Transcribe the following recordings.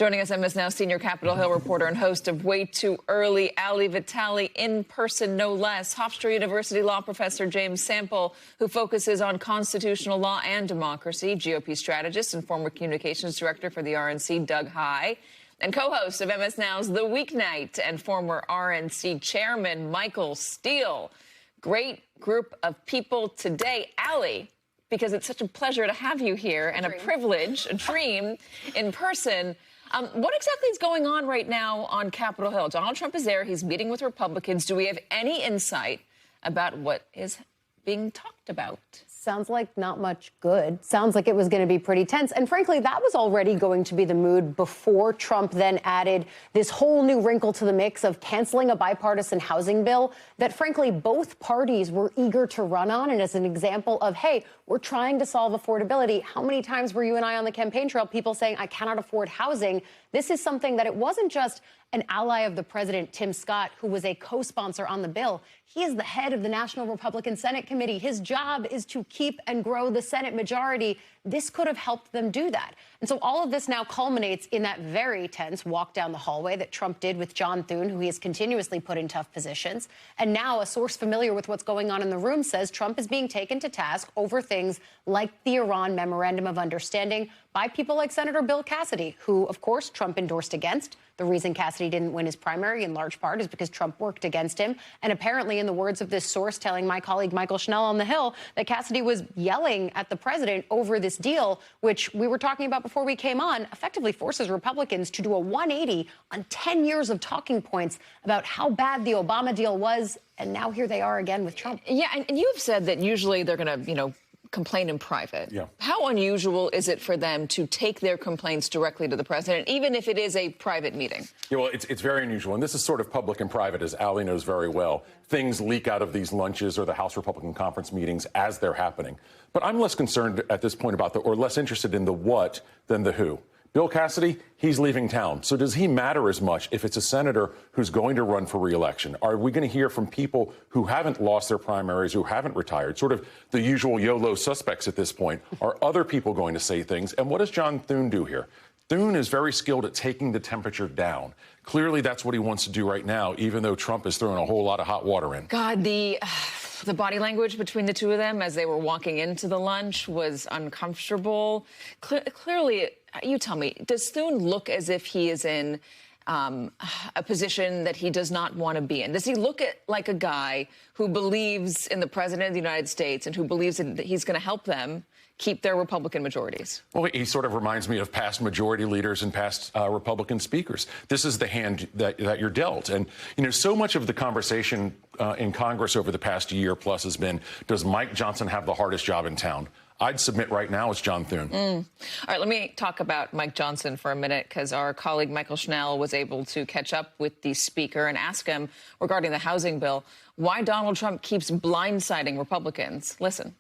Joining us, MS Now senior Capitol Hill reporter and host of Way Too Early, Ali Vitali, in person no less. Hofstra University law professor James Sample, who focuses on constitutional law and democracy. GOP strategist and former communications director for the RNC, Doug Heye. And co-host of MS Now's The Weeknight and former RNC chairman, Michael Steele. Great group of people today. Ali, because it's such a pleasure to have you here and a privilege, a dream, in person. What exactly is going on right now on Capitol Hill? Donald Trump is there. He's meeting with Republicans. Do we have any insight about what is being talked about? Sounds like not much good. Sounds like it was going to be pretty tense. And frankly, that was already going to be the mood before Trump then added this whole new wrinkle to the mix of canceling a bipartisan housing bill that, frankly, both parties were eager to run on. And as an example of, hey, we're trying to solve affordability. How many times were you and I on the campaign trail, people saying, I cannot afford housing? This is something that it wasn't just an ally of the president, Tim Scott, who was a co-sponsor on the bill. He is the head of the National Republican Senate Committee. His job is to keep and grow the Senate majority. This could have helped them do that. And so all of this now culminates in that very tense walk down the hallway that Trump did with John Thune, who he has continuously put in tough positions. And now a source familiar with what's going on in the room says Trump is being taken to task over things like the Iran Memorandum of Understanding by people like Senator Bill Cassidy, who, of course, Trump endorsed against. The reason Cassidy didn't win his primary, in large part, is because Trump worked against him. And apparently, in the words of this source telling my colleague Michael Schnell on the Hill, that Cassidy was yelling at the president over this deal, which we were talking about before we came on, effectively forces Republicans to do a 180 on 10 years of talking points about how bad the Obama deal was. And now here they are again with Trump. Yeah, and you've said that usually they're going to, complain in private. Yeah. How unusual is it for them to take their complaints directly to the president, even if it is a private meeting? Yeah, well, it's very unusual. And this is sort of public and private, as Ali knows very well. Things leak out of these lunches or the House Republican Conference meetings as they're happening. But I'm less concerned at this point about or less interested in the what than the who. Bill Cassidy, he's leaving town. So does he matter as much if it's a senator who's going to run for re-election? Are we going to hear from people who haven't lost their primaries, who haven't retired, sort of the usual YOLO suspects at this point? Are other people going to say things? And what does John Thune do here? Thune is very skilled at taking the temperature down. Clearly, that's what he wants to do right now, even though Trump is throwing a whole lot of hot water in. God, the body language between the two of them as they were walking into the lunch was uncomfortable. Clearly, you tell me, does Thune look as if he is in a position that he does not want to be in? Does he look like a guy who believes in the president of the United States and who believes that he's going to help them keep their Republican majorities? Well, he sort of reminds me of past majority leaders and past Republican speakers. This is the hand that you're dealt. And, so much of the conversation in Congress over the past year plus has been, does Mike Johnson have the hardest job in town? I'd submit right now it's John Thune. All right, let me talk about Mike Johnson for a minute, because our colleague Michael Schnell was able to catch up with the speaker and ask him regarding the housing bill why Donald Trump keeps blindsiding Republicans. Listen.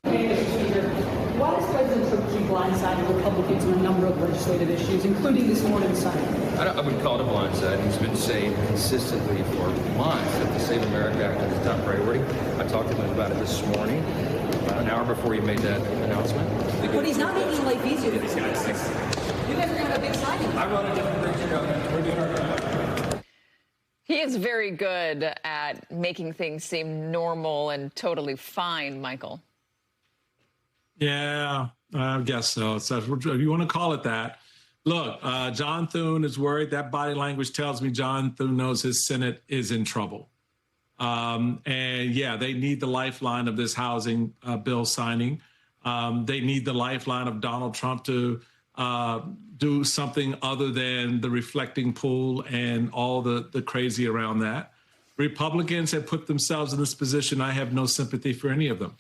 Why does President Trump keep blindsiding Republicans on a number of legislative issues, including this morning's signing? I would call it a blindside. He's been saying consistently for months that the Save America Act is his top priority. I talked to him about it this morning, about an hour before he made that announcement. But he's not making life easier for these guys. You guys are going to have a big signing. I run a different bridge. We're doing our job. He is very good at making things seem normal and totally fine, Michael. Yeah, I guess so. So if you want to call it that. Look, John Thune is worried. That body language tells me John Thune knows his Senate is in trouble. And yeah, they need the lifeline of this housing bill signing. They need the lifeline of Donald Trump to do something other than the reflecting pool and all the crazy around that. Republicans have put themselves in this position. I have no sympathy for any of them.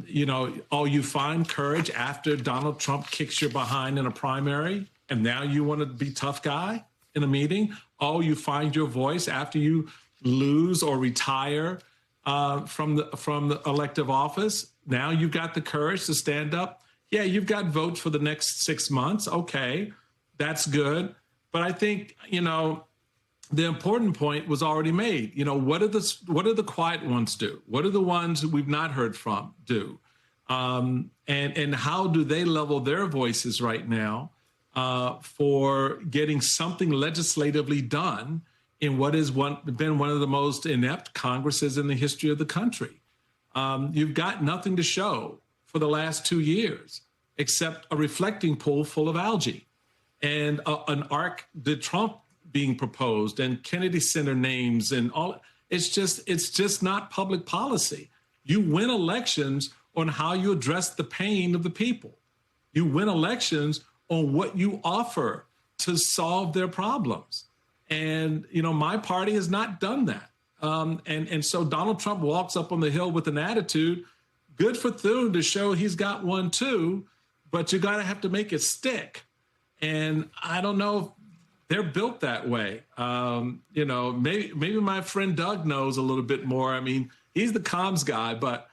You find courage after Donald Trump kicks your behind in a primary, and now you want to be tough guy in a meeting. You find your voice after you lose or retire from the elective office. Now you've got the courage to stand up. Yeah, you've got votes for the next 6 months. Okay, that's good. But I think, the important point was already made. What do the quiet ones do? What do the ones we've not heard from do? And how do they level their voices right now for getting something legislatively done in what has been one of the most inept Congresses in the history of the country? You've got nothing to show for the last 2 years except a reflecting pool full of algae and an Arc de Trump being proposed and Kennedy Center names and all. It's just not public policy. You win elections on how you address the pain of the people. You win elections on what you offer to solve their problems. And, my party has not done that. And so Donald Trump walks up on the Hill with an attitude. Good for Thune to show he's got one too, but you got to have to make it stick. And I don't know if they're built that way. Maybe my friend Doug knows a little bit more. I mean, he's the comms guy, but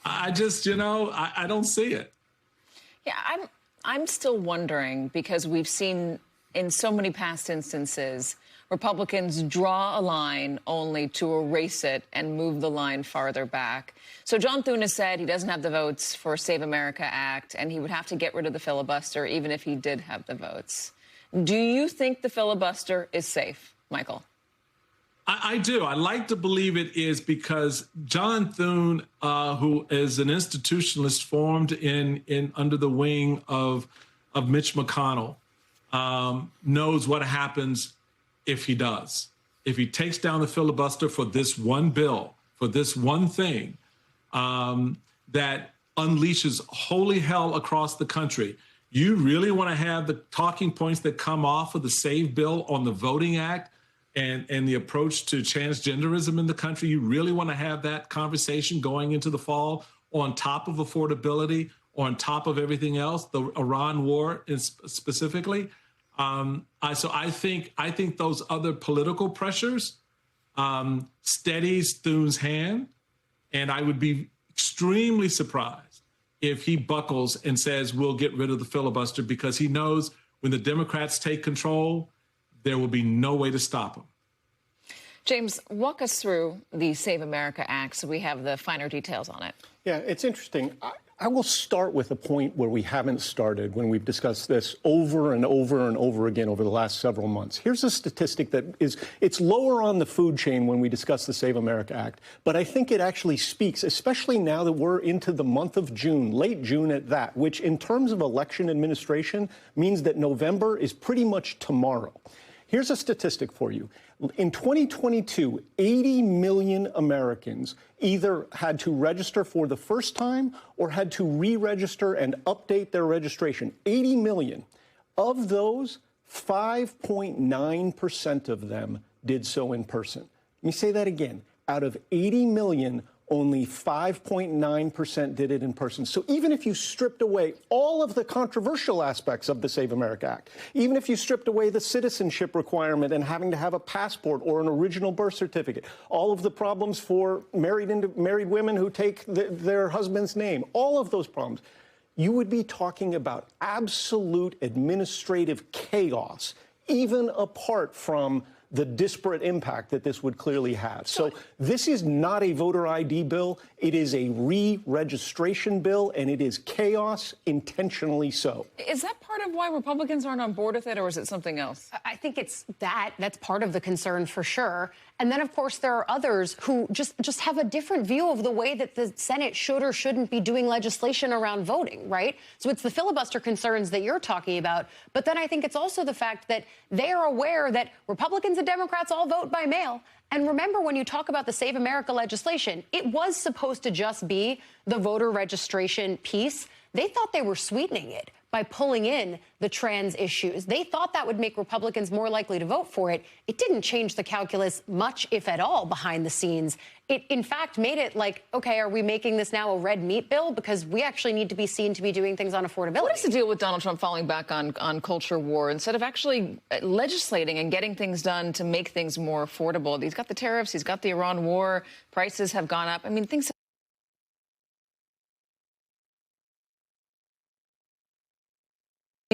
I just, I don't see it. Yeah, I'm still wondering, because we've seen in so many past instances, Republicans draw a line only to erase it and move the line farther back. So John Thune has said he doesn't have the votes for Save America Act, and he would have to get rid of the filibuster even if he did have the votes. Do you think the filibuster is safe, Michael? I do. I like to believe it is, because John Thune, who is an institutionalist formed in under the wing of Mitch McConnell, knows what happens if he does. If he takes down the filibuster for this one bill, for this one thing, that unleashes holy hell across the country. You really want to have the talking points that come off of the SAVE bill on the Voting Act and the approach to transgenderism in the country? You really want to have that conversation going into the fall on top of affordability, on top of everything else, the Iran war specifically? So I think those other political pressures steadies Thune's hand, and I would be extremely surprised if he buckles and says we'll get rid of the filibuster, because he knows when the Democrats take control, there will be no way to stop them. James, walk us through the Save America Act so we have the finer details on it. Yeah, it's interesting. I will start with a point where we haven't started when we've discussed this over and over and over again over the last several months. Here's a statistic that it's lower on the food chain when we discuss the Save America Act, but I think it actually speaks, especially now that we're into the month of June, late June at that, which in terms of election administration means that November is pretty much tomorrow. Here's a statistic for you. In 2022, 80 million Americans either had to register for the first time or had to re-register and update their registration. 80 million. Of those, 5.9% of them did so in person. Let me say that again. Out of 80 million, only 5.9% did it in person. So even if you stripped away all of the controversial aspects of the Save America Act, even if you stripped away the citizenship requirement and having to have a passport or an original birth certificate, all of the problems for married women who take their husband's name, all of those problems, you would be talking about absolute administrative chaos, even apart from the disparate impact that this would clearly have. So this is not a voter ID bill. It is a re-registration bill, and it is chaos, intentionally so. Is that part of why Republicans aren't on board with it, or is it something else? I think it's that's part of the concern for sure. And then, of course, there are others who just have a different view of the way that the Senate should or shouldn't be doing legislation around voting, right? So it's the filibuster concerns that you're talking about. But then I think it's also the fact that they are aware that Republicans and Democrats all vote by mail. And remember, when you talk about the Save America legislation, it was supposed to just be the voter registration piece. They thought they were sweetening it by pulling in the trans issues. They thought that would make Republicans more likely to vote for it. It didn't change the calculus much, if at all, behind the scenes. It, in fact, made it like, okay, are we making this now a red meat bill? Because we actually need to be seen to be doing things on affordability. What is the deal with Donald Trump falling back on culture war instead of actually legislating and getting things done to make things more affordable? He's got the tariffs. He's got the Iran war. Prices have gone up. I mean, things...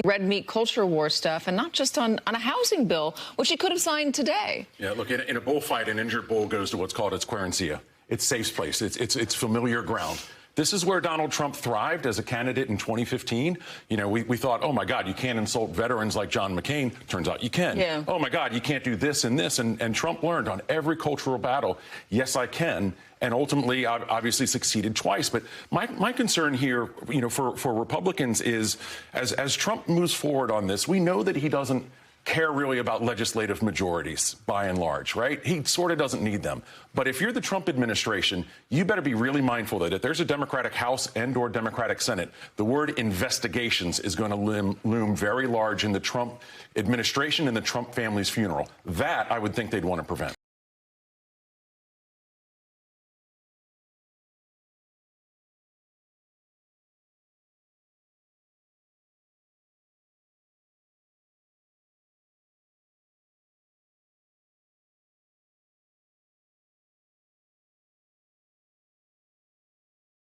red meat culture war stuff, and not just on a housing bill, which he could have signed today. Yeah, look, in a bullfight, an injured bull goes to what's called its querencia, its safe place, its familiar ground. This is where Donald Trump thrived as a candidate in 2015. You know, we thought, oh, my God, you can't insult veterans like John McCain. Turns out you can. Yeah. Oh, my God, you can't do this and this. And Trump learned on every cultural battle, yes, I can. And ultimately, obviously succeeded twice. But my concern here, you know, for Republicans is as Trump moves forward on this, we know that he doesn't care really about legislative majorities, by and large, right? He sort of doesn't need them. But if you're the Trump administration, you better be really mindful that if there's a Democratic House and or Democratic Senate, the word investigations is going to loom very large in the Trump administration and the Trump family's funeral. That I would think they'd want to prevent.